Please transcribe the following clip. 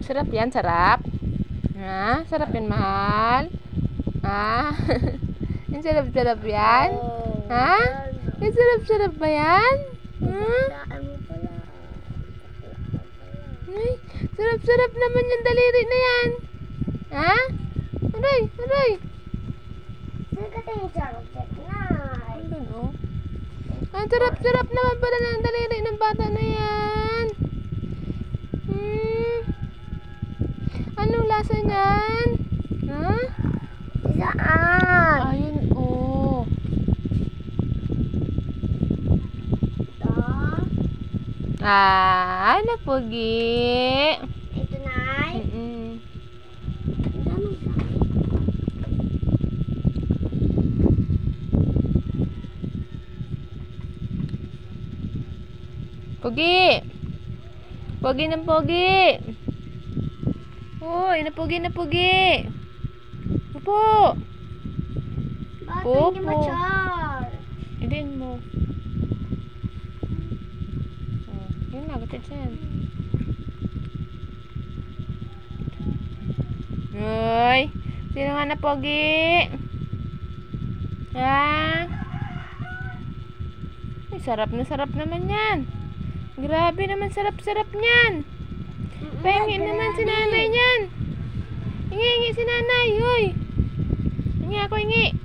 Sarap yan, sarap. Ha? Sarap yan, mahal. Ha? Yung sarap-sarap yan? Ha? Yung sarap-sarap ba yan? Ha? Ay, sarap-sarap naman yung daliri na yan. Ha? Aray, aray. Andun, oh. Ang sarap-sarap naman pala ng daliri ng bata na yan. Anong lasa niyan? Ha? Saan? Ayun, oh. Ah, napugi. Ito na. Pogi. Pogi ng pogi. Uy, napugi na pogi. Upo. Bakit hindi Opo. mature? Idiin mo. Oh, yun na, gatid siya yan. Uy, sino nga na pogi? Ha? Ay, sarap naman yan. Grabe naman sarap-sarap niyan. Pahingi naman si nanay niyan. Hingi si nanay, hoy. Hingi ako, hingi.